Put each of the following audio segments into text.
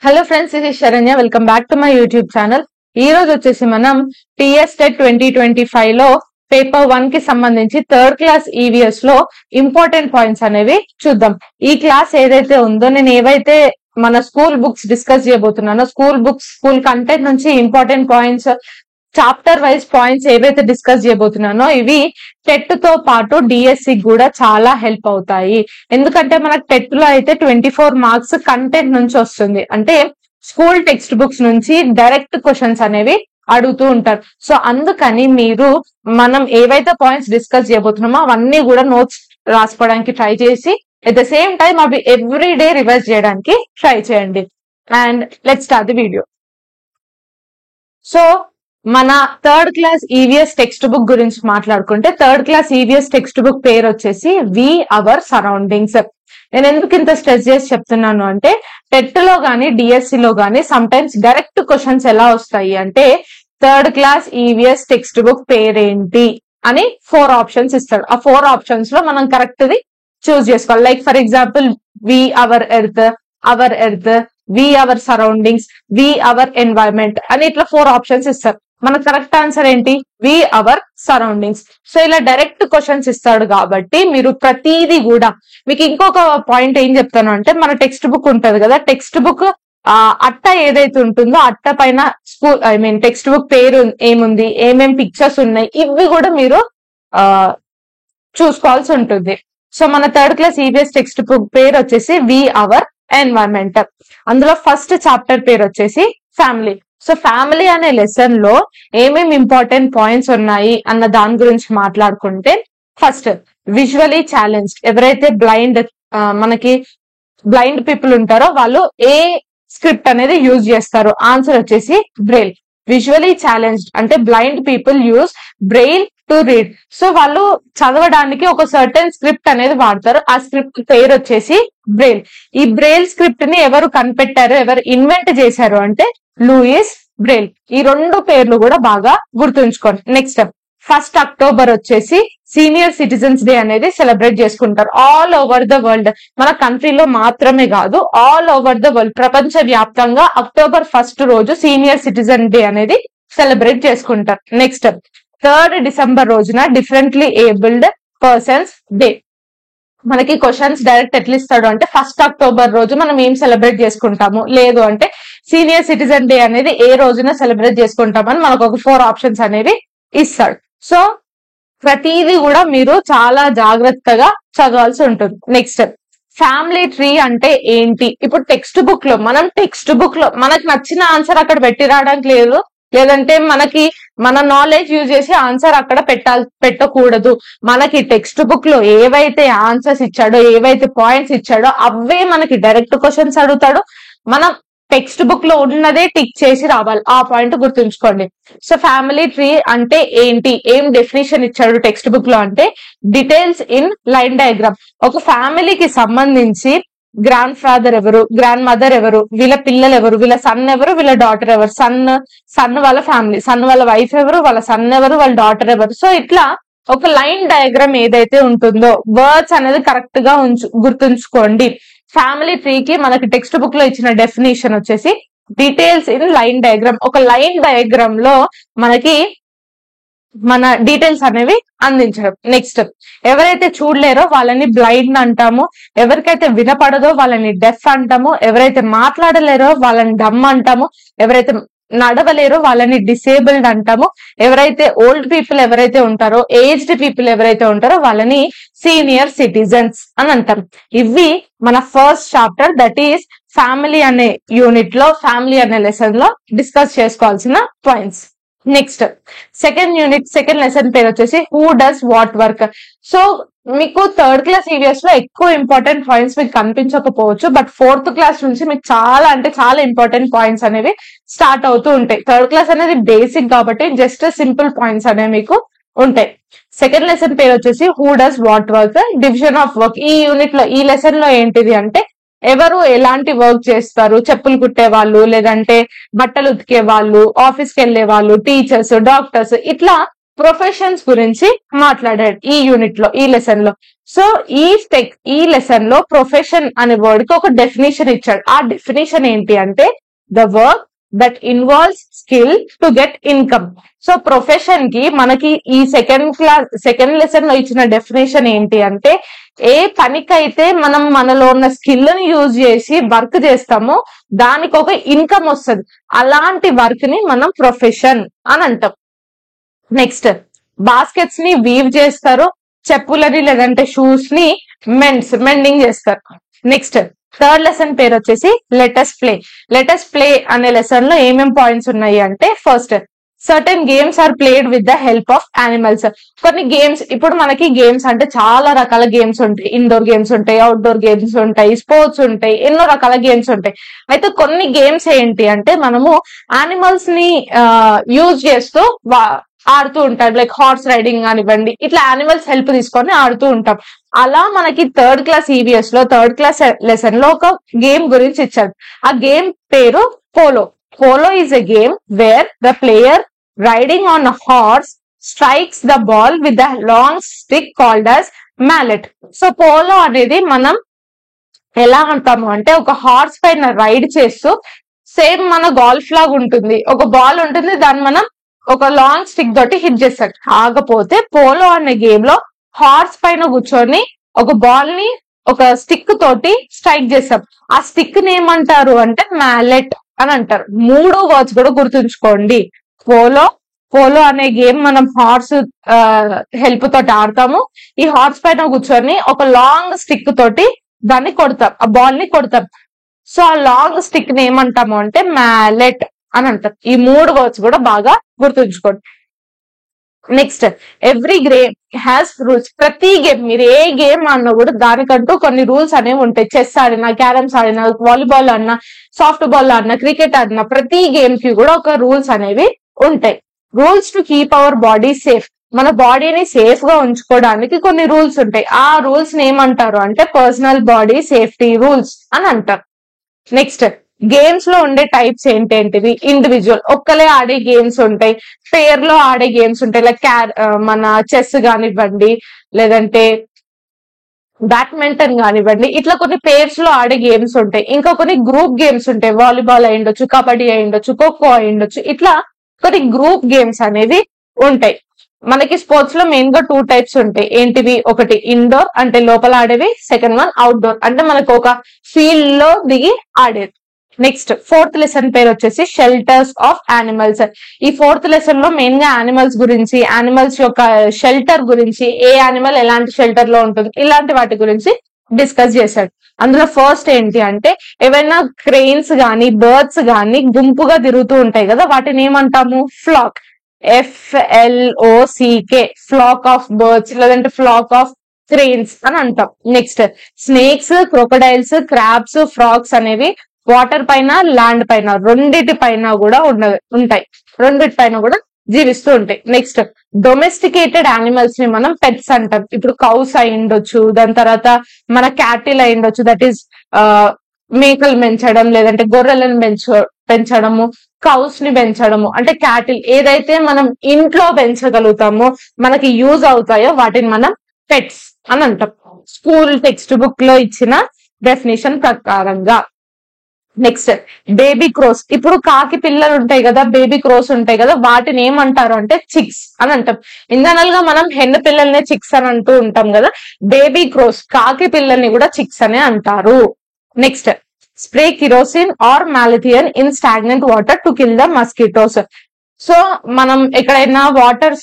Hello friends, ఇది Saranya. Welcome back to my YouTube channel. ఈ రోజు వచ్చేసి మనం టీఎస్ టెట్ 2025 లో పేపర్ 1 కి సంబంధించి థర్డ్ క్లాస్ ఈవీఎస్ లో ఇంపార్టెంట్ పాయింట్స్ అనేవి చూద్దాం. ఈ క్లాస్ ఏదైతే ఉందో నేను ఏవైతే మన స్కూల్ బుక్స్ డిస్కస్ చేయబోతున్నానో, స్కూల్ కంటెంట్ నుంచి important points, chapter wise points ఏవైతే డిస్కస్ చేయబోతున్నానో ఇవి టెట్ తో పాటు డిఎస్సి కూడా చాలా హెల్ప్ అవుతాయి. ఎందుకంటే మనకు టెట్ లో అయితే 24 మార్క్స్ కంటెంట్ నుంచి వస్తుంది. అంటే స్కూల్ టెక్స్ట్ బుక్స్ నుంచి డైరెక్ట్ క్వశ్చన్స్ అనేవి అడుగుతూ ఉంటారు. సో అందుకని మీరు మనం ఏవైతే పాయింట్స్ డిస్కస్ చేయబోతున్నామో అవన్నీ కూడా నోట్స్ రాసుకోవడానికి ట్రై చేసి ఎట్ ద సేమ్ టైం అవి ఎవ్రీ డే రివైజ్ చేయడానికి ట్రై చేయండి. And let's start the video. So మన third class EVS text book గురించి మాట్లాడుకుంటే, third class EVS text book పేరు వచ్చేసి వి అవర్ సరౌండింగ్స్. నేను ఎందుకు ఇంత స్ట్రెస్ చేసి చెప్తున్నాను అంటే, టెట్ లో గానీ డిఎస్సి లో గానీ సమ్ టైమ్స్ డైరెక్ట్ క్వశ్చన్స్ ఎలా వస్తాయి అంటే, third class EVS text book పేరేంటి అని 4 ఆప్షన్స్ ఇస్తాడు. ఆ 4 ఆప్షన్స్ లో మనం కరెక్ట్ ది చూస్ చేసుకోవాలి. Like for example we our earth, we our surroundings, we our environment అని ఇట్లా 4 ఆప్షన్స్ ఇస్తారు. మన కరెక్ట్ ఆన్సర్ ఏంటి? We our surroundings. సో ఇలా డైరెక్ట్ క్వశ్చన్స్ ఇస్తాడు కాబట్టి మీరు ప్రతిదీ కూడా, మీకు ఇంకొక పాయింట్ ఏం చెప్తాను అంటే, మన టెక్స్ట్ బుక్ ఉంటది కదా, టెక్స్ట్ బుక్ అట్ట ఏదైతే ఉంటుందో అట్ట పైన టెక్స్ట్ బుక్ పేరు ఏముంది, ఏమేం పిక్చర్స్ ఉన్నాయి, ఇవి కూడా మీరు చూసుకోవాల్సి ఉంటుంది. సో మన third class EVS text book పేరు వచ్చేసి వి అవర్ ఎన్వైరన్మెంట్. అందులో ఫస్ట్ చాప్టర్ పేరు వచ్చేసి ఫ్యామిలీ. సో ఫ్యామిలీ అనే లెసన్ లో ఏమేమి ఇంపార్టెంట్ పాయింట్స్ ఉన్నాయి అన్న దాని గురించి మాట్లాడుకుంటే, ఫస్ట్ విజువలీ ఛాలెంజ్డ్. ఎవరైతే మనకి బ్లైండ్ పీపుల్ ఉంటారో వాళ్ళు ఏ స్క్రిప్ట్ అనేది యూజ్ చేస్తారు? ఆన్సర్ వచ్చేసి బ్రెయిల్. విజువలీ ఛాలెంజ్డ్ అంటే blind people use Braille to read. So వాళ్ళు చదవడానికి ఒక సర్టెన్ స్క్రిప్ట్ అనేది వాడతారు. ఆ స్క్రిప్ట్ పేరు వచ్చేసి బ్రెయిల్. ఈ బ్రెయిల్ స్క్రిప్ట్ ని ఎవరు కనిపెట్టారు, ఎవరు ఇన్వెంట్ చేశారు అంటే లూయిస్ బ్రెయిల్. ఈ 2 పేర్లు కూడా బాగా గుర్తుంచుకోండి. నెక్స్ట్ 1 అక్టోబర్ వచ్చేసి సీనియర్ సిటిజన్స్ డే అనేది సెలబ్రేట్ చేసుకుంటారు ఆల్ ఓవర్ ద వరల్డ్. మన కంట్రీలో మాత్రమే కాదు, ఆల్ ఓవర్ ద వరల్డ్, ప్రపంచ వ్యాప్తంగా అక్టోబర్ 1 రోజు సీనియర్ సిటిజన్ డే అనేది సెలబ్రేట్ చేసుకుంటారు. నెక్స్ట్ 3 డిసెంబర్ రోజున డిఫరెంట్లీ ఏబుల్డ్ పర్సన్స్ డే. మనకి క్వశ్చన్స్ డైరెక్ట్ ఎట్లా ఇస్తాడు అంటే, 1 అక్టోబర్ రోజు మనం ఏం సెలబ్రేట్ చేసుకుంటాము, లేదు అంటే సీనియర్ సిటిజన్ డే అనేది ఏ రోజున సెలబ్రేట్ చేసుకుంటామని మనకు ఒక 4 ఆప్షన్స్ అనేవి ఇస్తాడు. సో ప్రతిదీ కూడా మీరు చాలా జాగ్రత్తగా చదవాల్సి ఉంటుంది. నెక్స్ట్ ఫ్యామిలీ ట్రీ అంటే ఏంటి? ఇప్పుడు టెక్స్ట్ బుక్ లో మనకు నచ్చిన ఆన్సర్ అక్కడ పెట్టి రావడానికి లేదు, లేదంటే మన నాలెడ్జ్ యూజ్ చేసి ఆన్సర్ అక్కడ పెట్టకూడదు. మనకి టెక్స్ట్ బుక్ లో ఏవైతే ఆన్సర్స్ ఇచ్చాడో, ఏవైతే పాయింట్స్ ఇచ్చాడో అవే మనకి డైరెక్ట్ క్వశ్చన్స్ అడుగుతాడు. మనం టెక్స్ట్ బుక్ లో ఉన్నదే టిక్ చేసి రావాలి. ఆ పాయింట్ గుర్తుంచుకోండి. సో ఫ్యామిలీ ట్రీ అంటే ఏంటి, ఏం డెఫినేషన్ ఇచ్చాడు టెక్స్ట్ బుక్ లో అంటే, డీటెయిల్స్ ఇన్ లైన్ డయాగ్రామ్. ఒక ఫ్యామిలీకి సంబంధించి గ్రాండ్ ఫాదర్ ఎవరు, గ్రాండ్ మదర్ ఎవరు, వీళ్ళ పిల్లలు ఎవరు, వీళ్ళ సన్ ఎవరు, వీళ్ళ డాటర్ ఎవరు, సన్ వాళ్ళ ఫ్యామిలీ, సన్ వాళ్ళ వైఫ్ ఎవరు, వాళ్ళ సన్ ఎవరు, వాళ్ళ డాటర్ ఎవరు. సో ఇట్లా ఒక లైన్ డయాగ్రామ్ ఏదైతే ఉంటుందో, వర్డ్స్ అనేది కరెక్ట్ గా గుర్తుంచుకోండి. ఫ్యామిలీ ట్రీకి మనకి టెక్స్ట్ బుక్ లో ఇచ్చిన డెఫినేషన్ వచ్చేసి డీటెయిల్స్ ఇన్ లైన్ డయాగ్రామ్. ఒక లైన్ డయాగ్రామ్ లో మనకి మన డీటెయిల్స్ అనేవి అందించడం. నెక్స్ట్ ఎవరైతే చూడలేరో వాళ్ళని బ్లైండ్ అంటాము, ఎవరికైతే వినపడదో వాళ్ళని డెఫ్ అంటాము, ఎవరైతే మాట్లాడలేరో వాళ్ళని డమ్ అంటాము, ఎవరైతే నడవలేరో వాళ్ళని డిసేబుల్డ్ అంటాము, ఎవరైతే ఓల్డ్ పీపుల్ ఎవరైతే ఉంటారో, ఏజ్డ్ పీపుల్ ఎవరైతే ఉంటారో వాళ్ళని సీనియర్ సిటిజన్స్ అని అంటాం. ఇవి మన first chapter, that is family అనే యూనిట్ లో, ఫ్యామిలీ అనే లెసన్ లో డిస్కస్ చేసుకోవాల్సిన పాయింట్స్. నెక్స్ట్ సెకండ్ లెసన్ పేరు వచ్చేసి who does what work. So మీకు థర్డ్ క్లాస్ ఈవీఎస్ లో ఎక్కువ ఇంపార్టెంట్ పాయింట్స్ మీకు కనిపించకపోవచ్చు, బట్ 4th క్లాస్ నుంచి మీకు చాలా అంటే చాలా ఇంపార్టెంట్ పాయింట్స్ అనేవి స్టార్ట్ అవుతూ ఉంటాయి. థర్డ్ క్లాస్ అనేది బేసిక్ కాబట్టి జస్ట్ సింపుల్ పాయింట్స్ అనేవి మీకు ఉంటాయి. సెకండ్ లెసన్ పేరు వచ్చేసి who does what work, division of work. ఈ యూనిట్ లో, ఈ లెసన్ లో ఏంటిది అంటే, ఎవరు ఎలాంటి వర్క్ చేస్తారు, చెప్పులు కుట్టే వాళ్ళు, లేదంటే బట్టలు ఉతికే వాళ్ళు, ఆఫీస్కి వెళ్లే వాళ్ళు, టీచర్స్, డాక్టర్స్, ఇట్లా ప్రొఫెషన్స్ గురించి మాట్లాడాడు ఈ యూనిట్ లో, ఈ లెసన్ లో. సో ఈ లెసన్ లో ప్రొఫెషన్ అనే వర్డ్ కి ఒక డెఫినేషన్ ఇచ్చాడు. ఆ డెఫినేషన్ ఏంటి అంటే the work that involves skill to get income. So profession కి మనకి ఈ సెకండ్ లెసన్ లో ఇచ్చిన డెఫినేషన్ ఏంటి అంటే ఏ పనికైతే మనం మనలో ఉన్న స్కిల్ ని యూజ్ చేసి వర్క్ చేస్తామో దానికి ఒక ఇన్కమ్ వస్తుంది. అలాంటి వర్క్ ని మనం ప్రొఫెషన్ అని అంటాం. నెక్స్ట్ బాస్కెట్స్ ని వీవ్ చేస్తారు, చెప్పులని లేదంటే షూస్ ని మెండింగ్ చేస్తారు. నెక్స్ట్ థర్డ్ లెసన్ పేరు వచ్చేసి లెటస్ ప్లే. లెటస్ ప్లే అనే లెసన్ లో ఏమేం పాయింట్స్ ఉన్నాయి అంటే first certain games are played with the help of animals. కొన్ని గేమ్స్, ఇప్పుడు మనకి గేమ్స్ అంటే చాలా రకాల గేమ్స్ ఉంటాయి. ఇండోర్ గేమ్స్ ఉంటాయి, అవుట్డోర్ గేమ్స్ ఉంటాయి, స్పోర్ట్స్ ఉంటాయి, ఎన్నో రకాల గేమ్స్ ఉంటాయి. అయితే కొన్ని గేమ్స్ ఏంటి అంటే మనము యానిమల్స్ ని యూజ్ చేస్తూ ఆడుతూ ఉంటారు. లైక్ హార్స్ రైడింగ్ కానివ్వండి, ఇట్లా యానిమల్స్ హెల్ప్ తీసుకొని ఆడుతూ ఉంటాం. అలా మనకి థర్డ్ క్లాస్ ఈవీఎస్ లో థర్డ్ క్లాస్ లెసన్ లో ఒక గేమ్ గురించి ఇచ్చారు. ఆ గేమ్ పేరు polo. Polo is a game wear the player riding on a horse strikes the ball with the long stick called as mallet. So polo అనేది మనం ఎలా అంటాము అంటే ఒక హార్స్ పైన రైడ్ చేస్తూ సేమ్ మన గోల్ఫ్ లాగా ఉంటుంది. ఒక బాల్ ఉంటుంది, దాన్ని మనం ఒక లాంగ్ స్టిక్ తోటి హిట్ చేస్తాడు. కాకపోతే పోలో అనే గేమ్ లో హార్స్ పైన కూర్చొని ఒక బాల్ ని ఒక స్టిక్ తోటి స్ట్రైక్ చేస్తాం. ఆ స్టిక్ ని ఏమంటారు అంటే మ్యాలెట్ అని అంటారు. 3 వర్డ్స్ కూడా గుర్తుంచుకోండి. పోలో అనే గేమ్ మనం హార్స్ హెల్ప్ తోటి ఆడతాము. ఈ హార్స్ పైన కూర్చొని ఒక లాంగ్ స్టిక్ తోటి దాన్ని కొడతాం, ఆ బాల్ ని కొడతాం. సో ఆ లాంగ్ స్టిక్ ని ఏమంటాము అంటే మ్యాలెట్ అని అంటారు. ఈ 3 వర్డ్స్ కూడా బాగా గుర్తుంచుకోండి. Next every game has rules. ప్రతి గేమ్, మీరు ఏ గేమ్ అన్నా కూడా దానికంటూ కొన్ని రూల్స్ అనేవి ఉంటాయి. చెస్ ఆడినా, క్యారమ్స్ ఆడినా, వాలీబాల్ ఆడినా, సాఫ్ట్ బాల్ ఆడినా, క్రికెట్ ఆడినా ప్రతి గేమ్ కి కూడా ఒక రూల్స్ అనేవి ఉంటాయి. Rules to keep our body safe. మన బాడీని సేఫ్ గా ఉంచుకోవడానికి కొన్ని రూల్స్ ఉంటాయి. ఆ రూల్స్ ని ఏమంటారు అంటే పర్సనల్ బాడీ సేఫ్టీ రూల్స్ అని అంటారు. నెక్స్ట్ గేమ్స్ లో ఉండే టైప్స్ ఏంటేంటివి? ఇండివిజువల్, ఒక్కలే ఆడే గేమ్స్ ఉంటాయి. పేర్ లో ఆడే గేమ్స్ ఉంటాయి. లైక్ మన చెస్ కానివ్వండి, లేదంటే బ్యాడ్మింటన్ కానివ్వండి, ఇట్లా కొన్ని పేర్స్ లో ఆడే గేమ్స్ ఉంటాయి. ఇంకా కొన్ని గ్రూప్ గేమ్స్ ఉంటాయి. వాలీబాల్ అయి ఉండొచ్చు, కబడ్డీ అయి ఉండొచ్చు, ఖోఖో అయి ఉండొచ్చు. ఇట్లా కొన్ని గ్రూప్ గేమ్స్ అనేవి ఉంటాయి. మనకి స్పోర్ట్స్ లో మెయిన్ గా 2 టైప్స్ ఉంటాయి. ఏంటివి? ఒకటి ఇండోర్ అంటే లోపల ఆడేవి, సెకండ్ వన్ అవుట్డోర్ అంటే మనకు ఒక ఫీల్డ్ లో దిగి ఆడేది. నెక్స్ట్ ఫోర్త్ లెసన్ పేరు వచ్చేసి షెల్టర్స్ ఆఫ్ యానిమల్స్. ఈ ఫోర్త్ లెసన్ లో మెయిన్ గా యానిమల్స్ గురించి, యానిమల్స్ యొక్క షెల్టర్ గురించి, ఏ యానిమల్ ఎలాంటి షెల్టర్ లో ఉంటుంది, ఇలాంటి వాటి గురించి డిస్కస్ చేశాడు. అందులో ఫస్ట్ ఏంటి అంటే ఏవైనా క్రెయిన్స్ గాని, బర్డ్స్ గాని గుంపుగా తిరుగుతూ ఉంటాయి కదా, వాటిని ఏమంటాము? Flock. FLOCK, flock of birds లేదంటే ఫ్లాక్ ఆఫ్ క్రెయిన్స్ అని అంటాం. Next snakes, crocodiles, crabs, frogs అనేవి వాటర్ పైన, ల్యాండ్ పైన, రెండిటి పైన కూడా ఉంటాయి. రెండిటి పైన కూడా జీవిస్తూ ఉంటాయి. నెక్స్ట్ డొమెస్టికేటెడ్ యానిమల్స్ ని మనం పెట్స్ అంటాం. ఇప్పుడు కౌస్ అయి ఉండొచ్చు, దాని తర్వాత మన క్యాటిల్ అయి ఉండొచ్చు, దట్ ఈస్ మేకలు పెంచడం, లేదంటే గొర్రెలను పెంచడము, కౌస్ ని పెంచడము. అంటే క్యాటిల్ ఏదైతే మనం ఇంట్లో పెంచగలుగుతామో, మనకి యూజ్ అవుతాయో వాటిని మనం పెట్స్ అని అంటాం. స్కూల్ టెక్స్ట్ బుక్ లో ఇచ్చిన డెఫినేషన్ ప్రకారంగా. Next baby crores. ఇప్పుడు కాకి పిల్లలు ఉంటాయి కదా, బేబీ క్రోస్ ఉంటాయి కదా, వాటిని ఏమంటారు అంటే చిక్స్ అని అంటాం. ఇంటర్నల్ గా మనం హెన్ పిల్లల్ని చిక్స్ అని అంటూ ఉంటాం కదా, బేబీ క్రోస్ కాకి పిల్లల్ని కూడా చిక్స్ అనే అంటారు. Next spray kerosene or malathion in stagnant water to kill the mosquitoes. So మనం ఎక్కడైనా వాటర్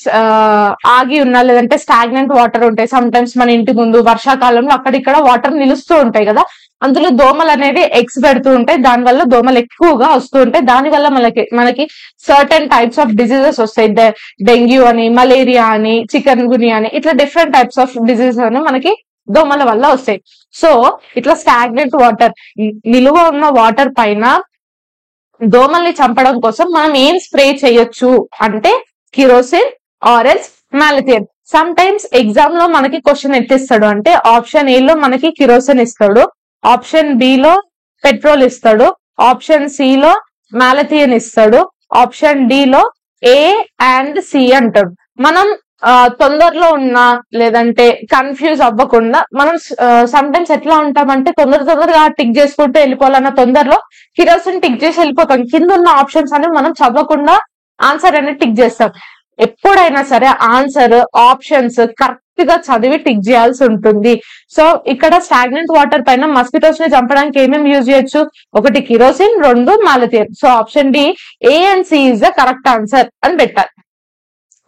ఆగి ఉన్నా, లేదంటే స్టాగ్నెంట్ వాటర్ ఉంటాయి సమ్ టైమ్స్ మన ఇంటి ముందు, వర్షాకాలంలో అక్కడిక్కడ వాటర్ నిలుస్తూ ఉంటాయి కదా, అందులో దోమలు అనేవి ఎగ్స్ పెడుతూ ఉంటాయి. దాని వల్ల దోమలు ఎక్కువగా వస్తూ ఉంటాయి. దాని వల్ల మనకి సర్టెన్ టైప్స్ ఆఫ్ డిసీజెస్ వస్తాయి. డెంగ్యూ అని, మలేరియా అని, చికెన్ గునియా అని, ఇట్లా డిఫరెంట్ టైప్స్ ఆఫ్ డిసీజెస్ అని మనకి దోమల వల్ల వస్తాయి. సో ఇట్లా స్టాగ్నెంట్ వాటర్, నిలువ ఉన్న వాటర్ పైన దోమల్ని చంపడం కోసం మనం ఏం స్ప్రే చేయొచ్చు అంటే kerosene or else malathion. Sometimes exam లో మనకి క్వశ్చన్ ఎట్టిస్తాడు అంటే ఆప్షన్ ఏ లో మనకి కిరోసిన్ ఇస్తాడు, ఆప్షన్ బి లో పెట్రోల్ ఇస్తాడు, ఆప్షన్ సి లో మాలిథియన్ ఇస్తాడు, ఆప్షన్ డి లో A and C అంటాడు. మనం తొందరలో ఉన్నా లేదంటే కన్ఫ్యూజ్ అవ్వకుండా మనం సమ్ టైమ్స్ ఎట్లా ఉంటామంటే తొందరగా టిక్ చేసుకుంటూ వెళ్ళిపోవాలన్న తొందరలో కిరోసిన్ టిక్ చేసి వెళ్ళిపోతాం. కింద ఉన్న ఆప్షన్స్ అనేవి మనం చదవకుండా ఆన్సర్ అనేది టిక్ చేస్తాం. ఎప్పుడైనా సరే ఆన్సర్ ఆప్షన్స్ కరెక్ట్ గా చదివి టిక్ చేయాల్సి ఉంటుంది. సో ఇక్కడ స్టాగ్నెంట్ వాటర్ పైన మస్కిటోస్ ని చంపడానికి ఏమేమి యూజ్ చేయొచ్చు? ఒకటి kerosene, 2 malathion. So option D A and C is the correct answer అని పెట్టాలి.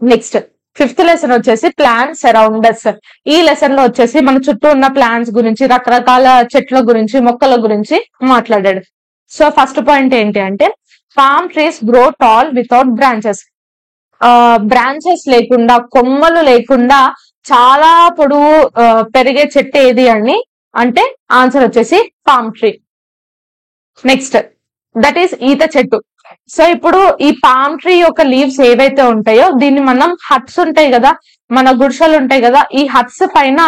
నెక్స్ట్ 5th లెసన్ వచ్చేసి ప్లాంట్స్ అరౌండ్ అస్. ఈ లెసన్ లో వచ్చేసి మన చుట్టూ ఉన్న ప్లాంట్స్ గురించి, రకరకాల చెట్ల గురించి, మొక్కల గురించి మాట్లాడాడు. సో ఫస్ట్ పాయింట్ ఏంటి అంటే palm trees grow tall without branches. Branches లేకుండా, కొమ్మలు లేకుండా చాలా పొడవు పెరిగే చెట్టు ఏది అని అంటే ఆన్సర్ వచ్చేసి palm tree. Next that is ఈత చెట్టు. సో ఇప్పుడు ఈ పామ్ ట్రీ యొక్క లీవ్స్ ఏవైతే ఉంటాయో దీన్ని మనం హట్స్ ఉంటాయి కదా, మన గుడిసెలు ఉంటాయి కదా, ఈ హట్స్ పైన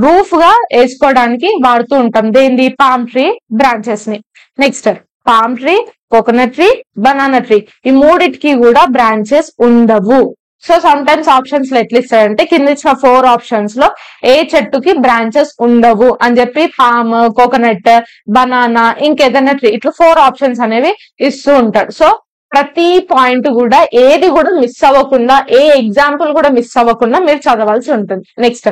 రూఫ్ గా వేసుకోవడానికి వాడుతూ ఉంటాం. దేని? పామ్ ట్రీ బ్రాంచెస్ ని. Next palm tree, coconut tree, banana tree, ఈ మూడిటికి కూడా బ్రాంచెస్ ఉండవు. సో సమ్ టైమ్స్ ఆప్షన్స్ లో ఎట్లా ఇస్తాయంటే కింద ఇచ్చిన 4 ఆప్షన్స్ లో ఏ చెట్టుకి బ్రాంచెస్ ఉండవు అని చెప్పి పామ్, కోకోనట్, బనానా, ఇంకేదైనా ట్రీ, ఇట్లా 4 ఆప్షన్స్ అనేవి ఇస్తూ ఉంటాడు. సో ప్రతి పాయింట్ కూడా ఏది కూడా మిస్ అవ్వకుండా, ఏ ఎగ్జాంపుల్ కూడా మిస్ అవ్వకుండా మీరు చదవాల్సి ఉంటుంది. నెక్స్ట్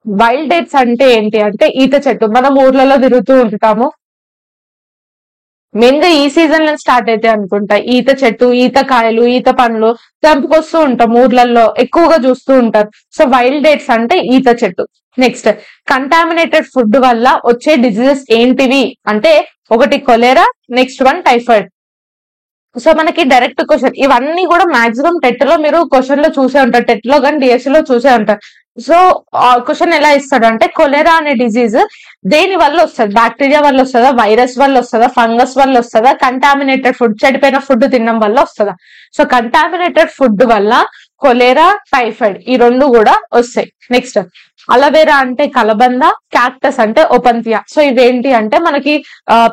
వైల్డ్ డేట్స్ అంటే ఏంటి అంటే ఈత చెట్టు. మనం ఊర్లలో తిరుగుతూ ఉంటాము, మెయిన్ గా ఈ సీజన్ లో స్టార్ట్ అయితే అనుకుంటా. ఈత చెట్టు, ఈత కాయలు, ఈత పండ్లు తెంపుకొస్తూ ఉంటాం, ఊర్లలో ఎక్కువగా చూస్తూ ఉంటారు. సో వైల్డ్ డేట్స్ అంటే ఈత చెట్టు. నెక్స్ట్ కంటామినేటెడ్ ఫుడ్ వల్ల వచ్చే డిజీజెస్ ఏంటివి అంటే ఒకటి కొలేరా, నెక్స్ట్ 1 టైఫాయిడ్. సో మనకి డైరెక్ట్ క్వశ్చన్ ఇవన్నీ కూడా మాక్సిమం టెట్ లో మీరు క్వశ్చన్ లో చూసే ఉంటారు, టెట్ లో కానీ డిఎస్సి లో చూసే ఉంటారు. సో క్వశ్చన్ ఎలా ఇస్తాడు అంటే కొలెరా అనే డిజీజ్ దేని వల్ల వస్తుంది? బ్యాక్టీరియా వల్ల వస్తుందా, వైరస్ వల్ల వస్తుందా, ఫంగస్ వల్ల వస్తుందా, కంటామినేటెడ్ ఫుడ్, చెడిపోయిన ఫుడ్ తినడం వల్ల వస్తుందా? సో కంటామినేటెడ్ ఫుడ్ వల్ల కొలేరా, టైఫాయిడ్ ఈ 2 కూడా వస్తాయి. నెక్స్ట్ అలవేరా అంటే కలబంద, క్యాక్టస్ అంటే ఓపెన్థియా. సో ఇవేంటి అంటే మనకి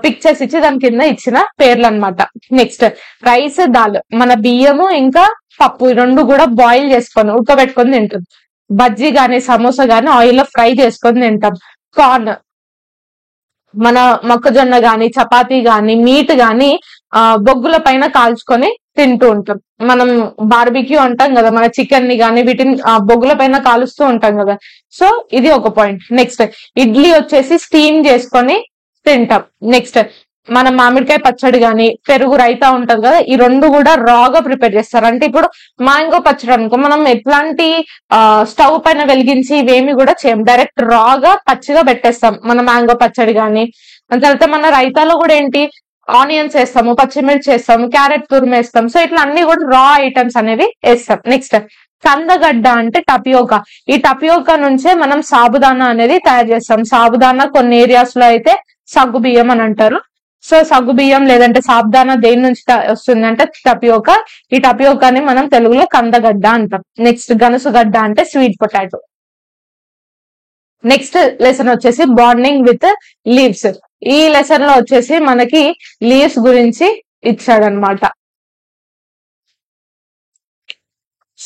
పిక్చర్స్ ఇచ్చి దాని కింద ఇచ్చిన పేర్లు అనమాట. నెక్స్ట్ రైస్, దాల్, మన బియ్యము ఇంకా పప్పు ఈ 2 కూడా బాయిల్ చేసుకొని ఉడకబెట్టుకొని తింటుంది. బజ్జీ గానీ, సమోసా గానీ ఆయిల్ లో ఫ్రై చేసుకొని తింటాం. కార్న్, మన మొక్కజొన్న గాని, చపాతీ గాని, మీట్ గాని బొగ్గుల పైన కాల్చుకొని తింటూ ఉంటాం. మనం బార్బిక్యూ అంటాం కదా, మన చికెన్ ని గానీ వీటిని బొగ్గుల పైన కాలుస్తూ ఉంటాం కదా. సో ఇది ఒక పాయింట్. నెక్స్ట్ ఇడ్లీ వచ్చేసి స్టీమ్ చేసుకొని తింటాం. నెక్స్ట్ మన మామిడికాయ పచ్చడి గాని, పెరుగు రైతా ఉంటది కదా, ఈ 2 కూడా రాగా ప్రిపేర్ చేస్తారు. అంటే ఇప్పుడు మ్యాంగో పచ్చడి అనుకో, మనం ఎట్లాంటి స్టవ్ పైన వెలిగించి ఇవేమి కూడా చేయం, డైరెక్ట్ రాగా పచ్చిగా పెట్టేస్తాం మన మ్యాంగో పచ్చడి గాని. దాని తర్వాత మన రైతాలో కూడా ఏంటి, ఆనియన్స్ వేస్తాము, పచ్చిమిర్చి వేస్తాము, క్యారెట్ తురిమేస్తాం. సో ఇట్లా అన్ని కూడా రా ఐటమ్స్ అనేవి వేస్తాం. నెక్స్ట్ కందగడ్డ అంటే టపియోకా. ఈ టపియోకా నుంచే మనం సాబుదానా అనేది తయారు చేస్తాం. సాబుదానా కొన్ని ఏరియాస్ లో అయితే సగ్గు బియ్యం అని అంటారు. సో సగ్గు బియ్యం లేదంటే సాబుదానా దేని నుంచి వస్తుంది అంటే టపియోకా. ఈ టపియోకాని మనం తెలుగులో కందగడ్డ అంటాం. నెక్స్ట్ గనుసుగడ్డ అంటే స్వీట్ పొటాటో. నెక్స్ట్ లెసన్ వచ్చేసి బాండింగ్ విత్ లీవ్స్. ఈ లెసన్ లో వచ్చేసి మనకి లీవ్స్ గురించి ఇచ్చాడనమాట.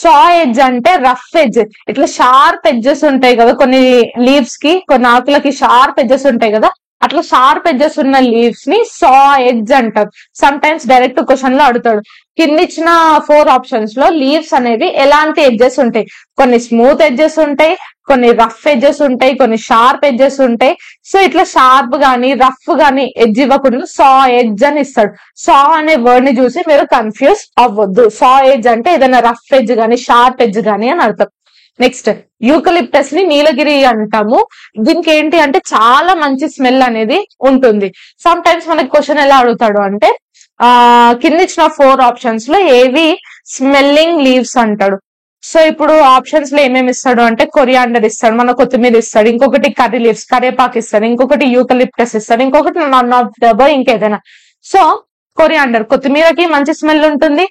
సా ఎడ్జ్ అంటే రఫ్ ఎడ్జ్, ఇట్లా షార్ప్ ఎడ్జెస్ ఉంటాయి కదా కొన్ని లీవ్స్ కి, కొన్ని ఆకులకి షార్ప్ ఎడ్జెస్ ఉంటాయి కదా, అట్లా షార్ప్ ఎడ్జెస్ ఉన్న లీవ్స్ ని సా ఎడ్జ్ అంటారు. సమ్ టైమ్స్ డైరెక్ట్ క్వశ్చన్ లో అడుగుతాడు. కింద ఇచ్చిన 4 ఆప్షన్స్ లో లీవ్స్ అనేవి ఎలాంటి ఎడ్జెస్ ఉంటాయి? కొన్ని స్మూత్ ఎడ్జెస్ ఉంటాయి, కొన్ని రఫ్ ఎడ్జెస్ ఉంటాయి, కొన్ని షార్ప్ ఎడ్జెస్ ఉంటాయి. సో ఇట్లా షార్ప్ గానీ రఫ్ గానీ ఎడ్జ్ ఇవ్వకుండా సా ఎడ్జ్ అని ఇస్తాడు. సా అనే వర్డ్ ని చూసి మీరు కన్ఫ్యూజ్ అవ్వద్దు. సా ఎడ్జ్ అంటే ఏదైనా రఫ్ ఎడ్జ్ గానీ షార్ప్ ఎడ్జ్ గానీ అని అర్థం. నెక్స్ట్ యూకలిప్టస్ ని నీలగిరి అంటాము. దీనికి ఏంటి అంటే చాలా మంచి స్మెల్ అనేది ఉంటుంది. సమ్ టైమ్స్ మనకి క్వశ్చన్ ఎలా అడుగుతాడు అంటే కింద ఇచ్చిన 4 ఆప్షన్స్ లో ఏవి స్మెల్లింగ్ లీవ్స్ అంటాడు. సో ఇప్పుడు ఆప్షన్స్ లో ఏమేమి ఇస్తాడు అంటే కొరియాండర్ ఇస్తాడు, మన కొత్తిమీర ఇస్తాడు, ఇంకొకటి కర్రీ లీవ్స్ కరేపాకు ఇస్తాడు, ఇంకొకటి యూకలిప్టస్ ఇస్తాడు, ఇంకొకటి నన్ ఆఫ్ ద అబవ్ ఇంకేదైనా. సో కొరియాండర్ కొత్తిమీరకి మంచి స్మెల్ ఉంటుంది,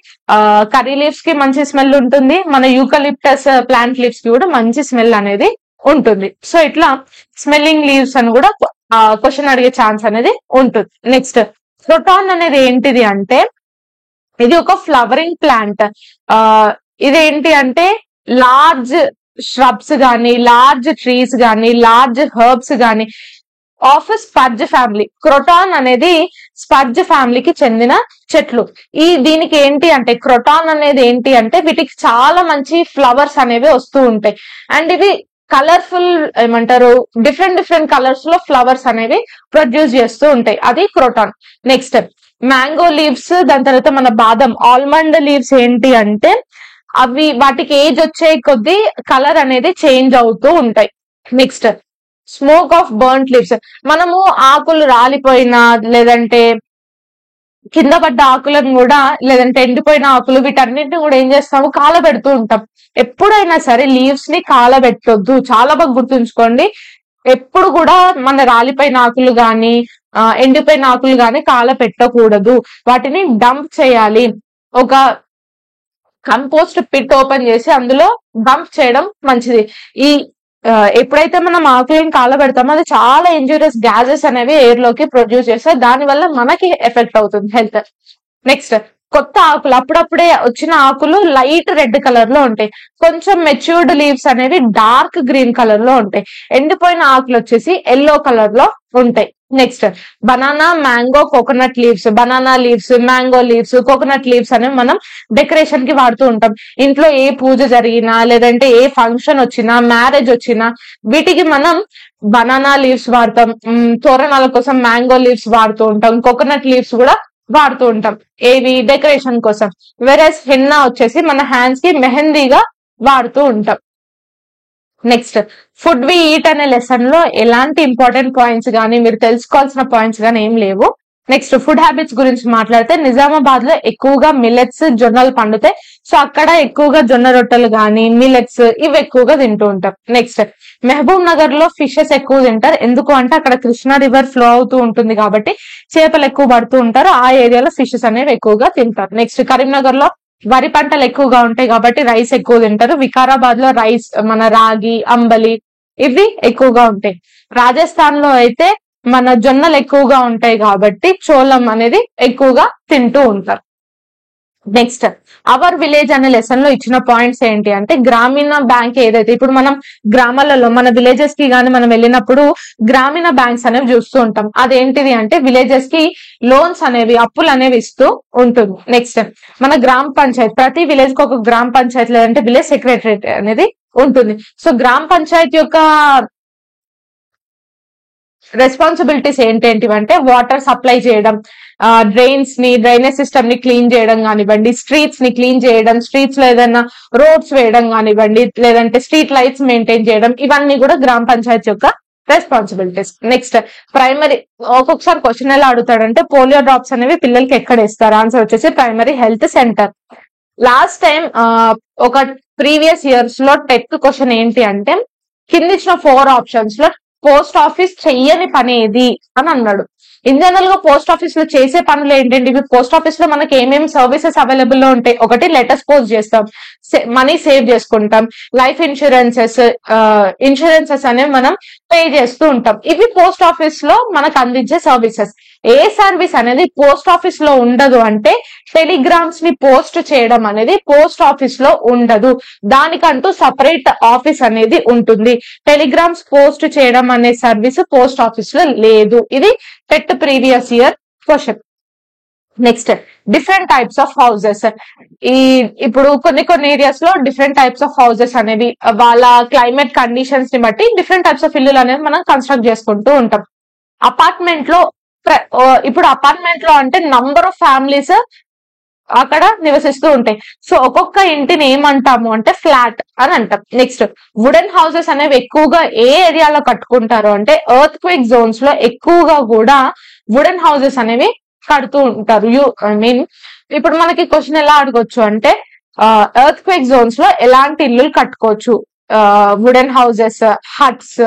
కర్రీ లీవ్స్ కి మంచి స్మెల్ ఉంటుంది, మన యూకలిప్టస్ ప్లాంట్ లీవ్స్ కి కూడా మంచి స్మెల్ అనేది ఉంటుంది. సో ఇట్లా స్మెల్లింగ్ లీవ్స్ అని కూడా క్వశ్చన్ అడిగే ఛాన్స్ అనేది ఉంటుంది. నెక్స్ట్ క్రోటాన్ అనేది ఏంటిది అంటే ఇది ఒక ఫ్లవరింగ్ ప్లాంట్. ఇదేంటి అంటే లార్జ్ shrubs గానీ, లార్జ్ ట్రీస్ గానీ, లార్జ్ హెర్బ్స్ గానీ ఆఫ్ స్పర్జ్ ఫ్యామిలీ. క్రోటాన్ అనేది స్పర్జ్ ఫ్యామిలీకి చెందిన చెట్లు. దీనికి ఏంటి అంటే క్రోటాన్ అనేది ఏంటి అంటే వీటికి చాలా మంచి ఫ్లవర్స్ అనేవి వస్తూ ఉంటాయి. అండ్ ఇవి కలర్ఫుల్ ఏమంటారు డిఫరెంట్ డిఫరెంట్ కలర్స్ లో ఫ్లవర్స్ అనేవి ప్రొడ్యూస్ చేస్తూ ఉంటాయి. అది క్రోటాన్. నెక్స్ట్ మ్యాంగో లీవ్స్, దాని తర్వాత మన బాదం ఆల్మండ్ లీవ్స్ ఏంటి అంటే అవి వాటికి ఏజ్ వచ్చే కొద్దీ కలర్ అనేది చేంజ్ అవుతూ ఉంటాయి. Next smoke of burnt leaves. మనము ఆకులు రాలిపోయినా లేదంటే కింద పడ్డ ఆకులను కూడా లేదంటే ఎండిపోయిన ఆకులు వీటన్నిటిని కూడా ఏం చేస్తాము కాలబెడుతూ ఉంటాం. ఎప్పుడైనా సరే లీవ్స్ ని కాలబెట్టొద్దు. చాలా బాగా గుర్తుంచుకోండి. ఎప్పుడు కూడా మన రాలిపోయిన ఆకులు గాని ఎండిపోయిన ఆకులు గాని కాలపెట్టకూడదు. వాటిని డంప్ చేయాలి. ఒక కంపోస్ట్ పిట్ ఓపెన్ చేసి అందులో డంప్ చేయడం మంచిది. ఎప్పుడైతే మనం ఆకులను కాలబెడతామో అది చాలా ఇంజూరియస్ గ్యాసెస్ అనేవి ఎయిర్ లోకి ప్రొడ్యూస్ చేస్తాయి. దాని వల్ల మనకి ఎఫెక్ట్ అవుతుంది హెల్త్. నెక్స్ట్ కొత్త ఆకులు, అప్పుడప్పుడే వచ్చిన ఆకులు లైట్ రెడ్ కలర్ లో ఉంటాయి. కొంచెం మెచ్యూర్డ్ లీవ్స్ అనేవి డార్క్ గ్రీన్ కలర్ లో ఉంటాయి. ఎండిపోయిన ఆకులు వచ్చేసి ఎల్లో కలర్ లో ఉంటాయి. Next banana, mango, coconut leaves. Banana leaves, mango leaves, coconut leaves అనేవి మనం డెకరేషన్ కి వాడుతూ ఉంటాం. ఇంట్లో ఏ పూజ జరిగినా లేదంటే ఏ ఫంక్షన్ వచ్చినా మ్యారేజ్ వచ్చినా వీటికి మనం బనానా లీవ్స్ వాడతాం. తోరణాల కోసం మ్యాంగో లీవ్స్ వాడుతూ ఉంటాం. కోకోనట్ లీవ్స్ కూడా వాడుతూ ఉంటాం. ఏవి డెకరేషన్ కోసం. వెరస్ హెన్నా వచ్చేసి మన హ్యాండ్స్ కి మెహందీగా వాడుతూ ఉంటాం. నెక్స్ట్ ఫుడ్ వి ఈట్ అనే లెసన్ లో ఎలాంటి ఇంపార్టెంట్ పాయింట్స్ గానీ మీరు తెలుసుకోవాల్సిన పాయింట్స్ గానీ ఏం లేవు. నెక్స్ట్ ఫుడ్ హ్యాబిట్స్ గురించి మాట్లాడితే నిజామాబాద్ లో ఎక్కువగా మిల్లెట్స్, జొన్నలు పండుతాయి. సో అక్కడ ఎక్కువగా జొన్న రొట్టెలు గానీ మిల్లెట్స్ ఇవి ఎక్కువగా తింటూ ఉంటారు. నెక్స్ట్ మహబూబ్ నగర్ లో ఫిషెస్ ఎక్కువ తింటారు. ఎందుకు అంటే అక్కడ కృష్ణా రివర్ ఫ్లో అవుతూ ఉంటుంది కాబట్టి చేపలు ఎక్కువ పడుతూ ఉంటారు. ఆ ఏరియాలో ఫిషెస్ అనేవి ఎక్కువగా తింటారు. నెక్స్ట్ కరీంనగర్ లో వరి పంటలు ఎక్కువగా ఉంటాయి కాబట్టి రైస్ ఎక్కువ తింటారు. వికారాబాద్ లో రైస్, మన రాగి, అంబలి ఇవి ఎక్కువగా ఉంటాయి. రాజస్థాన్ లో అయితే మన జొన్నలు ఎక్కువగా ఉంటాయి కాబట్టి చోళం అనేది ఎక్కువగా తింటూ ఉంటారు. నెక్స్ట్ అవర్ విలేజ్ అనే లెసన్ లో ఇచ్చిన పాయింట్స్ ఏంటి అంటే గ్రామీణ బ్యాంక్ ఏదైతే ఇప్పుడు మనం గ్రామాలలో మన విలేజెస్ కి గానీ మనం వెళ్ళినప్పుడు గ్రామీణ బ్యాంక్స్ అనేవి చూస్తూ ఉంటాం. అదేంటిది అంటే విలేజెస్ కి లోన్స్ అనేవి అప్పులు అనేవి ఇస్తూ ఉంటుంది. నెక్స్ట్ మన గ్రామ పంచాయత్, ప్రతి విలేజ్ కి ఒక గ్రామ పంచాయత్ లేదంటే విలేజ్ సెక్రటరేట్ అనేది ఉంటుంది. సో గ్రామ పంచాయత్ యొక్క రెస్పాన్సిబిలిటీస్ ఏంటంటే వాటర్ సప్లై చేయడం, డ్రైనేజ్ సిస్టమ్ ని క్లీన్ చేయడం కానివ్వండి, స్ట్రీట్స్ ని క్లీన్ చేయడం, స్ట్రీట్స్ లో ఏదైనా రోడ్స్ వేయడం కానివ్వండి, లేదంటే స్ట్రీట్ లైట్స్ మెయింటైన్ చేయడం, ఇవన్నీ కూడా గ్రామ పంచాయత్ యొక్క రెస్పాన్సిబిలిటీస్. నెక్స్ట్ ప్రైమరీ, ఒక్కొక్కసారి క్వశ్చన్ ఎలా అడుగుతాడంటే పోలియో డ్రాప్స్ అనేవి పిల్లలకి ఎక్కడ ఇస్తారు? ఆన్సర్ వచ్చేసి primary health centre. Last time ఒక ప్రీవియస్ ఇయర్స్ లో టెట్ క్వశ్చన్ ఏంటి అంటే కింద ఇచ్చిన 4 ఆప్షన్స్ లో పోస్ట్ ఆఫీస్ చెయ్యని పని ఏది అని అన్నాడు. ఇన్ జనరల్ గా పోస్ట్ ఆఫీస్ లో చేసే పనులు ఏంటంటే ఇవి పోస్ట్ ఆఫీస్ లో మనకి ఏమేమి సర్వీసెస్ అవైలబుల్ లో ఉంటాయి. ఒకటి లెటర్స్ పోస్ట్ చేస్తాం, మనీ సేవ్ చేసుకుంటాం, లైఫ్ ఇన్సూరెన్సెస్ అనేవి మనం పే చేస్తూ ఉంటాం. ఇవి పోస్ట్ ఆఫీస్ లో మనకు అందించే సర్వీసెస్. ఏ సర్వీస్ అనేది పోస్ట్ ఆఫీస్ లో ఉండదు అంటే టెలిగ్రామ్స్ ని పోస్ట్ చేయడం అనేది పోస్ట్ ఆఫీస్ లో ఉండదు. దానికంటూ సపరేట్ ఆఫీస్ అనేది ఉంటుంది. టెలిగ్రామ్స్ పోస్ట్ చేయడం అనే సర్వీస్ పోస్ట్ ఆఫీస్ లో లేదు. ఇది TET previous year question. Next different types of houses. ఇప్పుడు కొన్ని ఏరియాస్ లో డిఫరెంట్ టైప్స్ ఆఫ్ హౌసెస్ అనేవి వాళ్ళ క్లైమేట్ కండిషన్స్ ని బట్టి డిఫరెంట్ టైప్స్ ఆఫ్ ఇల్లులు అనేవి మనం కన్స్ట్రక్ట్ చేసుకుంటూ ఉంటాం. అపార్ట్మెంట్ లో ఇప్పుడు అపార్ట్మెంట్ లో అంటే నంబర్ ఆఫ్ ఫ్యామిలీస్ అక్కడ నివసిస్తూ ఉంటాయి. సో ఒక్కొక్క ఇంటిని ఏమంటాము అంటే ఫ్లాట్ అని అంటాం. నెక్స్ట్ వుడెన్ హౌసెస్ అనేవి ఎక్కువగా ఏ ఏరియాలో కట్టుకుంటారు అంటే ఎర్త్ క్వేక్ జోన్స్ లో ఎక్కువగా కూడా వుడెన్ హౌసెస్ అనేవి కడుతూ ఉంటారు. ఇప్పుడు మనకి క్వశ్చన్ ఎలా అడగొచ్చు అంటే ఎర్త్ క్వేక్ జోన్స్ లో ఎలాంటి ఇల్లులు కట్టుకోవచ్చు? Wooden houses, huts,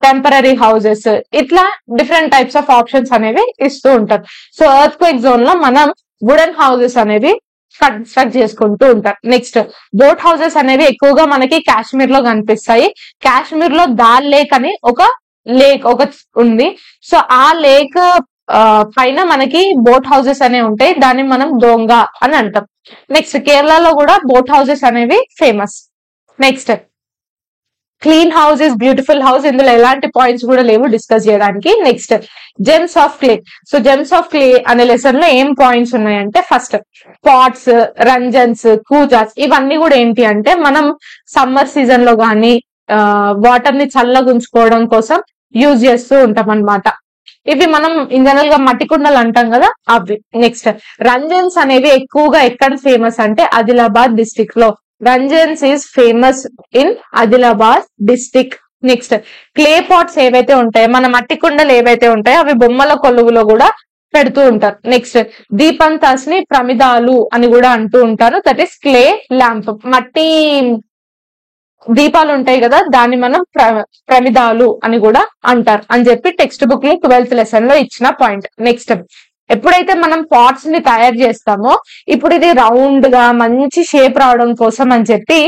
temporary houses, ఇట్లా డిఫరెంట్ టైప్స్ ఆఫ్ ఆప్షన్స్ అనేవి ఇస్తూ ఉంటారు. సో ఎర్త్ క్వేక్ జోన్ లో మనం వుడెన్ హౌసెస్ అనేవి కన్స్ట్రక్ట్ చేసుకుంటూ ఉంటారు. నెక్స్ట్ బోట్ హౌసెస్ అనేవి ఎక్కువగా మనకి కాశ్మీర్ లో కనిపిస్తాయి. కాశ్మీర్ లో దాల్ లేక్ అని ఒక లేక్ ఉంది. సో ఆ లేక్ పైన మనకి బోట్ హౌసెస్ అనేవి ఉంటాయి. దాన్ని మనం దోంగ అని అంటాం. నెక్స్ట్ కేరళలో కూడా బోట్ హౌసెస్ అనేవి famous. Next clean house is beautiful house, ఇందులో ఎలాంటి పాయింట్స్ కూడా లేవు డిస్కస్ చేయడానికి. Next gems of clay. So gems of clay అనే లెసన్ లో ఏం పాయింట్స్ ఉన్నాయంటే, ఫస్ట్ పాట్స్, రంజన్స్, కూజాస్, ఇవన్నీ కూడా ఏంటి అంటే మనం సమ్మర్ సీజన్ లో గానీ వాటర్ ని చల్లగా ఉంచుకోవడం కోసం యూజ్ చేస్తూ ఉంటాం అన్నమాట. ఇవి మనం ఇన్ జనరల్ గా మట్టి కుండలు అంటాం కదా అవి. నెక్స్ట్ రంజన్స్ అనేవి ఎక్కువగా ఎక్కడ ఫేమస్ అంటే ఆదిలాబాద్ డిస్టిక్ లో. Ranjans is famous in Adilabad district. Next clay pots ఏవైతే ఉంటాయో, మన మట్టి కుండలు ఏవైతే ఉంటాయో అవి బొమ్మల కొలువులో కూడా పెడుతూ ఉంటారు. నెక్స్ట్ దీపంతాస్ ని ప్రమిదాలు అని కూడా అంటూ ఉంటారు. That is clay lamp. మట్టి దీపాలు ఉంటాయి కదా, దాన్ని మనం ప్రమిదాలు అని కూడా అంటారు అని చెప్పి టెక్స్ట్ బుక్ లో 12th లెసన్ లో ఇచ్చిన పాయింట్. నెక్స్ట్ ఎప్పుడైతే మనం పాట్స్ ని తయారు చేస్తామో, ఇప్పుడు ఇది రౌండ్ గా మంచి షేప్ రావడం కోసం అని చెప్పి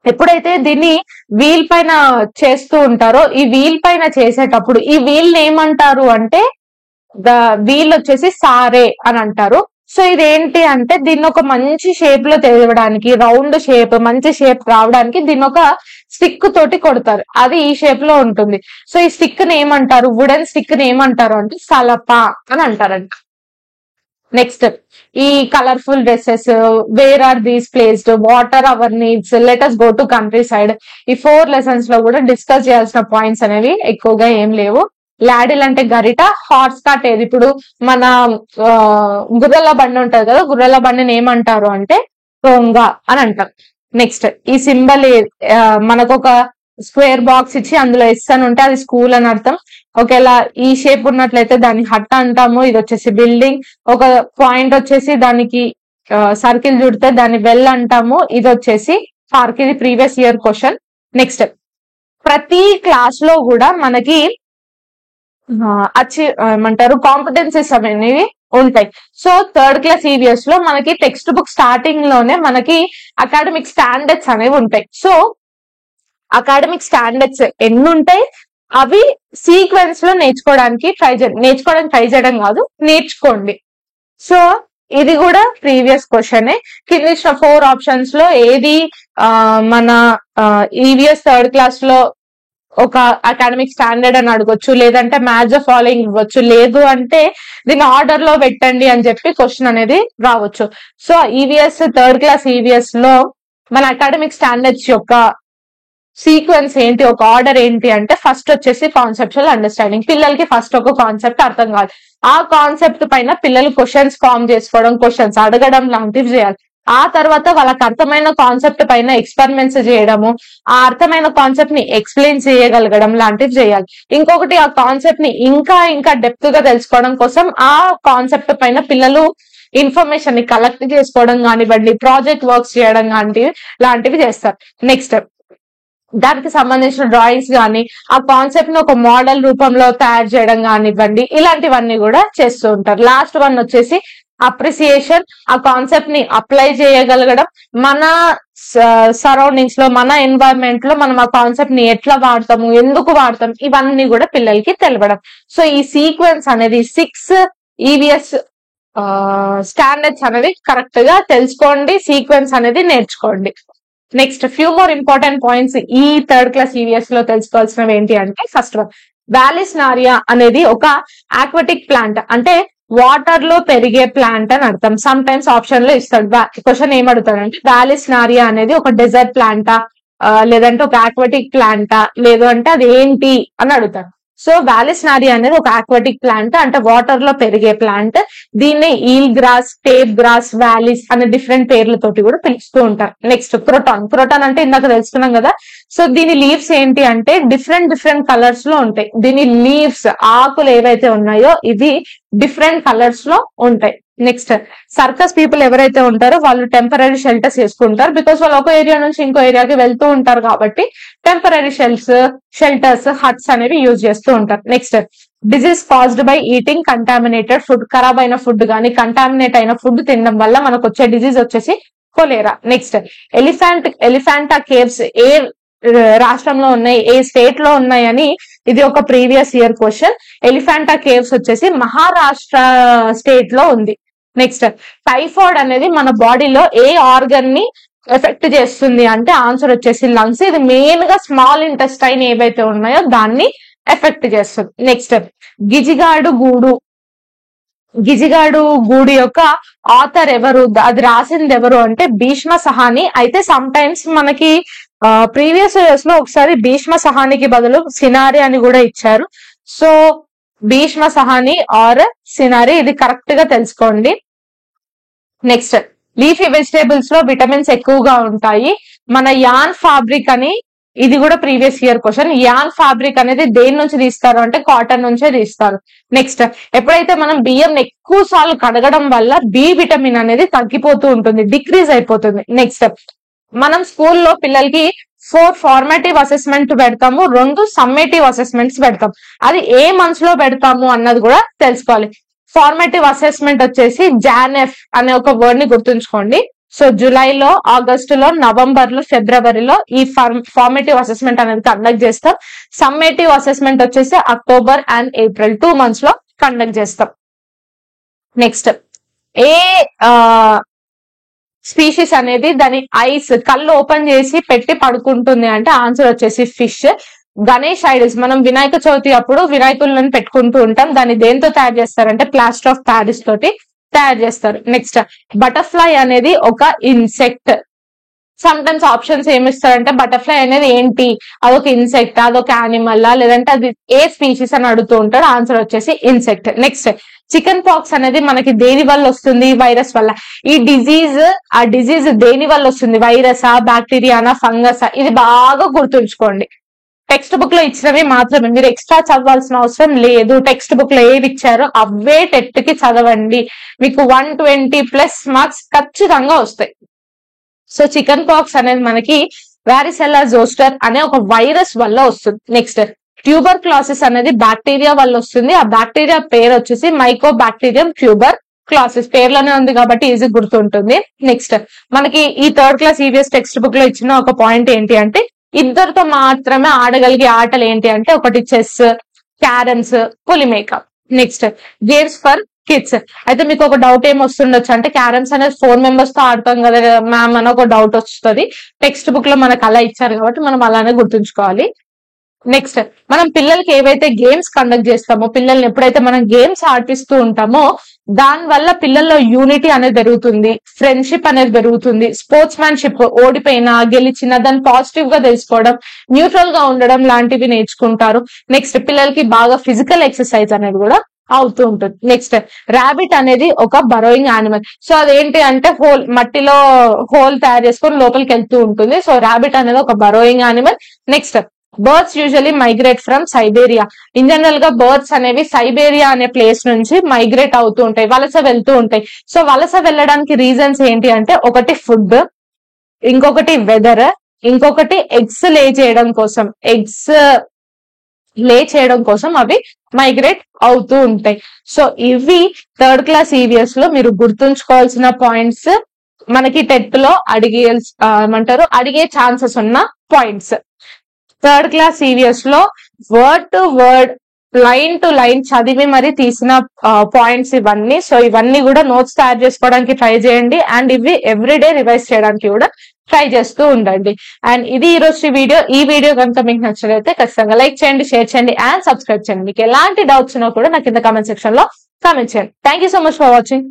ఎప్పుడైతే దీన్ని వీల్ పైన చేస్తూ ఉంటారో, ఈ వీల్ పైన చేసేటప్పుడు ఈ వీల్ ఏమంటారు అంటే, వీల్ వచ్చేసి సారే అని అంటారు. సో ఇదేంటి అంటే దీన్ని ఒక మంచి షేప్ లో తేవడానికి, రౌండ్ షేప్ మంచి షేప్ రావడానికి దీన్ని ఒక స్టిక్ తోటి కొడతారు. అది ఈ షేప్ లో ఉంటుంది. సో ఈ స్టిక్ ని ఏమంటారు, వుడెన్ స్టిక్ ని ఏమంటారు అంటే సలప అని అంటారంట. నెక్స్ట్ ఈ colourful dresses, where are these placed, what are our needs, let us go to countryside. ఈ 4 లెసన్స్ లో కూడా డిస్కస్ చేయాల్సిన పాయింట్స్ అనేవి ఎక్కువగా ఏం లేవు. లాడిల్ అంటే గరిట, హార్స్ కార్ట్ ఏది, ఇప్పుడు మన గుర్రెల బండి ఉంటది కదా, గుర్రెల బండిని ఏమంటారు అంటే టోంగ అని అంటారు. నెక్స్ట్ ఈ సింబల్ మనకు ఒక స్క్వేర్ బాక్స్ ఇచ్చి అందులో ఎస్ అని ఉంటే అది స్కూల్ అని అర్థం. ఒకవేళ ఈ షేప్ ఉన్నట్లయితే దాన్ని హట్ అంటాము. ఇది వచ్చేసి బిల్డింగ్. ఒక పాయింట్ వచ్చేసి దానికి సర్కిల్ చుడితే దాన్ని వెల్ అంటాము. ఇది వచ్చేసి పార్క్. ఇది ప్రీవియస్ ఇయర్ క్వశ్చన్. నెక్స్ట్ ప్రతి క్లాస్ లో కూడా మనకి ఏమంటారు కాంపిటెన్సీస్ అనేవి ఉంటాయి. సో 3rd క్లాస్ ఈవీఎస్ లో మనకి టెక్స్ట్ బుక్ స్టార్టింగ్ లోనే మనకి అకాడమిక్ స్టాండర్డ్స్ అనేవి ఉంటాయి. సో అకాడమిక్ స్టాండర్డ్స్ ఎన్ని ఉంటాయి, అవి సీక్వెన్స్ లో నేర్చుకోవడానికి ట్రై చేయడం కాదు, నేర్చుకోండి. సో ఇది కూడా ప్రీవియస్ క్వశ్చన్. కింద ఇచ్చిన 4 ఆప్షన్స్ లో ఏది మన ఈవీఎస్ 3rd క్లాస్ లో ఒక అకాడమిక్ స్టాండర్డ్ అని అడగొచ్చు, లేదంటే మ్యాచ్ ద ఫాలోయింగ్ ఇవ్వచ్చు, లేదు అంటే దీన్ని ఆర్డర్ లో పెట్టండి అని చెప్పి క్వశ్చన్ అనేది రావచ్చు. So EVS 3rd class EVS లో మన అకాడమిక్ స్టాండర్డ్స్ యొక్క సీక్వెన్స్ ఏంటి, ఒక ఆర్డర్ ఏంటి అంటే, ఫస్ట్ వచ్చేసి కాన్సెప్చువల్ అండర్స్టాండింగ్. పిల్లలకి ఫస్ట్ ఒక కాన్సెప్ట్ అర్థం కాదు, ఆ కాన్సెప్ట్ పైన పిల్లలు క్వశ్చన్స్ ఫామ్ చేసుకోవడం, క్వశ్చన్స్ అడగడం లాంటివి చేయాలి. ఆ తర్వాత వాళ్ళకి అర్థమైన కాన్సెప్ట్ పైన ఎక్స్పెరిమెంట్స్ చేయడము, ఆ అర్థమైన కాన్సెప్ట్ ని ఎక్స్ప్లెయిన్ చేయగలగడం లాంటివి చేయాలి. ఇంకొకటి ఆ కాన్సెప్ట్ ని ఇంకా డెప్త్ గా తెలుసుకోవడం కోసం ఆ కాన్సెప్ట్ పైన పిల్లలు ఇన్ఫర్మేషన్ ని కలెక్ట్ చేసుకోవడం కానివ్వండి, ప్రాజెక్ట్ వర్క్స్ చేయడం లాంటివి చేస్తారు. నెక్స్ట్ దానికి సంబంధించిన డ్రాయింగ్స్ కానీ, ఆ కాన్సెప్ట్ ని ఒక మోడల్ రూపంలో తయారు చేయడం కానివ్వండి, ఇలాంటివన్నీ కూడా చేస్తూ ఉంటారు. లాస్ట్ వన్ వచ్చేసి అప్రిసియేషన్. ఆ కాన్సెప్ట్ ని అప్లై చేయగలగడం, మన సరౌండింగ్స్ లో మన ఎన్వైరన్మెంట్ లో మనం ఆ కాన్సెప్ట్ ని ఎట్లా వాడతాము, ఎందుకు వాడతాం, ఇవన్నీ కూడా పిల్లలకి తెలవడం. సో ఈ సీక్వెన్స్ అనేది 6 ఈవీఎస్ స్టాండర్డ్స్ అనేది కరెక్ట్ గా తెలుసుకోండి, సీక్వెన్స్ అనేది నేర్చుకోండి. Next few more important points ఈ 3rd క్లాస్ ఈవీఎస్ లో తెలుసుకోవాల్సినవి ఏంటి అంటే, ఫస్ట్ వన్ వాలిస్నారియా అనేది ఒక ఆక్వాటిక్ ప్లాంట్, అంటే వాటర్ లో పెరిగే ప్లాంట్ అని అర్థం. సమ్ టైమ్స్ ఆప్షన్ లో ఇస్తాడు, క్వశ్చన్ ఏమడుగుతాడంటే వాలిస్నారియా అనేది ఒక డెజర్ట్ ప్లాంటా, లేదంటే ఒక ఆక్వాటిక్ ప్లాంటా, లేదు అంటే అది ఏంటి అని అడుగుతాడు. సో వాలిస్నారియా అనేది ఒక ఆక్వాటిక్ ప్లాంట్, అంటే వాటర్ లో పెరిగే ప్లాంట్. దీన్ని eel grass, tape grass, vallis అనే డిఫరెంట్ పేర్లతోటి కూడా పిలుస్తూ ఉంటారు. నెక్స్ట్ క్రోటాన్ అంటే ఇందాక తెలుసుకున్నాం కదా. సో దీని లీవ్స్ ఏంటి అంటే డిఫరెంట్ కలర్స్ లో ఉంటాయి. దీని లీవ్స్, ఆకులు ఏవైతే ఉన్నాయో ఇవి డిఫరెంట్ కలర్స్ లో ఉంటాయి. నెక్స్ట్ సర్కస్ పీపుల్ ఎవరైతే ఉంటారో వాళ్ళు టెంపరరీ షెల్టర్స్ చేసుకుంటారు, బికాస్ వాళ్ళు ఒక ఏరియా నుంచి ఇంకో ఏరియాకి వెళ్తూ ఉంటారు కాబట్టి టెంపరరీ షెల్టర్స్, హట్స్ అనేవి యూజ్ చేస్తూ ఉంటారు. Next disease caused by eating contaminated food. ఖరాబ్ అయిన ఫుడ్ కానీ కంటామినేట్ అయిన ఫుడ్ తినడం వల్ల మనకు వచ్చే డిజీజ్ వచ్చేసి కొలేరా. నెక్స్ట్ ఎలిఫెంటా కేవ్స్ ఏ రాష్ట్రంలో ఉన్నాయి, ఏ స్టేట్ లో ఉన్నాయని ఇది ఒక previous year question. Elephanta caves వచ్చేసి మహారాష్ట్ర స్టేట్ లో ఉంది. నెక్స్ట్ టైఫాయిడ్ అనేది మన బాడీలో ఏ ఆర్గన్ ని ఎఫెక్ట్ చేస్తుంది అంటే ఆన్సర్ వచ్చేసి లంగ్స్. ఇది మెయిన్ గా స్మాల్ ఇంటెస్టైన్ ఏవైతే ఉన్నాయో దాన్ని ఎఫెక్ట్ చేస్తుంది. నెక్స్ట్ గిజిగాడు గూడు యొక్క ఆథర్ ఎవరు, అది రాసింది ఎవరు అంటే భీష్మ సహాని. అయితే సమ్ టైమ్స్ మనకి ప్రీవియస్ ఇయర్స్ లో ఒకసారి భీష్మ సహానికి బదులు సినారి అని కూడా ఇచ్చారు. సో భీష్మ సహాని ఆర్ సినారి, ఇది కరెక్ట్ గా తెలుసుకోండి. నెక్స్ట్ లీఫీ వెజిటేబుల్స్ లో విటమిన్స్ ఎక్కువగా ఉంటాయి. మన యాన్ ఫ్యాబ్రిక్ అని, ఇది కూడా previous year question. An fabric అనేది దేని నుంచి తీస్తారు అంటే కాటన్ నుంచే తీస్తారు. నెక్స్ట్ ఎప్పుడైతే మనం బియ్యం ఎక్కువ సార్లు కడగడం వల్ల బి విటమిన్ అనేది తగ్గిపోతూ ఉంటుంది, డిక్రీజ్ అయిపోతుంది. నెక్స్ట్ మనం స్కూల్లో పిల్లలకి 4 ఫార్మేటివ్ అసెస్మెంట్ పెడతాము, 2 సమ్మేటివ్ అసెస్మెంట్స్ పెడతాం. అది ఏ మంత్స్ లో పెడతాము అన్నది కూడా తెలుసుకోవాలి. ఫార్మేటివ్ అసెస్మెంట్ వచ్చేసి జాన్ఎఫ్ అనే ఒక వర్డ్ ని గుర్తుంచుకోండి. సో జూలైలో, ఆగస్టులో, నవంబర్ లో, ఫిబ్రవరిలో ఈ ఫార్మేటివ్ అసెస్మెంట్ అనేది కండక్ట్ చేస్తాం. సమ్మేటివ్ అసెస్మెంట్ వచ్చేసి అక్టోబర్ అండ్ ఏప్రిల్ 2 months లో కండక్ట్ చేస్తాం. నెక్స్ట్ ఏ స్పీషీస్ అనేది దాని ఐస్ కళ్ళు ఓపెన్ చేసి పెట్టి పడుకుంటుంది అంటే ఆన్సర్ వచ్చేసి ఫిష్. గణేష్ ఐడల్స్ మనం వినాయక చవితి అప్పుడు వినాయకులను పెట్టుకుంటూ ఉంటాం. దాన్ని దేంతో తయారు చేస్తారంటే ప్లాస్టర్ ఆఫ్ ప్యారిస్ తోటి తయారు చేస్తారు. నెక్స్ట్ బటర్ఫ్లై అనేది ఒక ఇన్సెక్ట్. సమ్ టైమ్స్ ఆప్షన్స్ ఏమిస్తారంటే బటర్ఫ్లై అనేది ఏంటి, అదొక ఇన్సెక్ట్, అదొక యానిమల్, లేదంటే అది ఏ స్పీషీస్ అని అడుగుతూ ఉంటారు. ఆన్సర్ వచ్చేసి ఇన్సెక్ట్. నెక్స్ట్ చికెన్ పాక్స్ అనేది మనకి దేని వల్ల వస్తుంది, వైరస్ వల్ల. ఈ ఆ డిజీజ్ దేని వల్ల వస్తుంది, వైరసా, బ్యాక్టీరియానా, ఫంగసా, ఇది బాగా గుర్తుంచుకోండి. టెక్స్ట్ బుక్ లో ఇచ్చినవి మాత్రమే, మీరు ఎక్స్ట్రా చదవాల్సిన అవసరం లేదు. టెక్స్ట్ బుక్ లో ఏవి ఇచ్చారో అవే టెట్ కి చదవండి, మీకు 120+ మార్క్స్ ఖచ్చితంగా వస్తాయి. సో చికెన్ పాక్స్ అనేది మనకి వారిసెల్లా జోస్టర్ అనే ఒక వైరస్ వల్ల వస్తుంది. నెక్స్ట్ ట్యూబర్ క్లాసిస్ అనేది బ్యాక్టీరియా వల్ల వస్తుంది. ఆ బ్యాక్టీరియా పేరు వచ్చేసి మైకోబాక్టీరియం ట్యూబర్ క్లాసిస్. పేర్లోనే ఉంది కాబట్టి ఈజీ గుర్తుంటుంది. నెక్స్ట్ మనకి ఈ 3rd class EVS text book లో ఇచ్చిన ఒక పాయింట్ ఏంటి అంటే ఇద్దరితో మాత్రమే ఆడగలిగే ఆటలు ఏంటి అంటే ఒకటి chess, carroms, Pulimeka. Next games for kids. అయితే మీకు ఒక డౌట్ ఏం వస్తుండొచ్చు అంటే క్యారమ్స్ అనేది 4 members తో ఆడతాం కదా మ్యామ్ అని ఒక డౌట్ వస్తుంది. టెక్స్ట్ బుక్ లో మనకు అలా ఇచ్చారు కాబట్టి మనం అలానే గుర్తుంచుకోవాలి. నెక్స్ట్ మనం పిల్లలకి ఏవైతే గేమ్స్ కండక్ట్ చేస్తామో, పిల్లల్ని ఎప్పుడైతే మనం గేమ్స్ ఆడిపిస్తూ ఉంటామో దాని వల్ల పిల్లల్లో యూనిటీ అనేది పెరుగుతుంది, ఫ్రెండ్షిప్ అనేది పెరుగుతుంది, స్పోర్ట్స్ మ్యాన్షిప్, ఓడిపోయినా గెలిచినా దాన్ని పాజిటివ్ గా తెలుసుకోవడం, న్యూట్రల్ గా ఉండడం లాంటివి నేర్చుకుంటారు. నెక్స్ట్ పిల్లలకి బాగా ఫిజికల్ ఎక్సర్సైజ్ అనేది కూడా అవుతూ ఉంటుంది. నెక్స్ట్ ర్యాబిట్ అనేది ఒక బరోయింగ్ యానిమల్. సో అదేంటి అంటే మట్టిలో హోల్ తయారు చేసుకొని లోపలికి వెళ్తూ ఉంటుంది. సో ర్యాబిట్ అనేది ఒక burrowing animal. Next birds usually migrate from Siberia. In general గా బర్డ్స్ అనేవి సైబేరియా అనే ప్లేస్ నుంచి మైగ్రేట్ అవుతూ ఉంటాయి, వలస వెళ్తూ ఉంటాయి. సో వలస వెళ్ళడానికి రీజన్స్ ఏంటి అంటే ఒకటి ఫుడ్, ఇంకొకటి వెదర్, ఇంకొకటి ఎగ్స్ లే చేయడం కోసం. ఎగ్స్ లే చేయడం కోసం అవి మైగ్రేట్ అవుతూ ఉంటాయి. సో ఇవి 3rd class EVS లో మీరు గుర్తుంచుకోవాల్సిన పాయింట్స్, మనకి టెట్ లో అడిగే ఛాన్సెస్ ఉన్న పాయింట్స్. 3rd class EVS లో word to word, line to line చదివి మరి తీసిన పాయింట్స్ ఇవన్నీ. సో ఇవన్నీ కూడా నోట్స్ తయారు చేసుకోవడానికి ట్రై చేయండి అండ్ ఇవి ఎవ్రీడే రివైజ్ చేయడానికి కూడా ట్రై చేస్తూ ఉండండి. అండ్ ఇది ఈ రోజు వీడియో. ఈ వీడియో కనుక మీకు నచ్చినట్లయితే ఖచ్చితంగా లైక్ చేయండి, షేర్ చేయండి అండ్ సబ్స్క్రైబ్ చేయండి. మీకు ఎలాంటి డౌట్స్ ఉన్నా కూడా నాకు కింద కామెంట్ సెక్షన్ లో కామెంట్ చేయండి. Thank you so much for watching.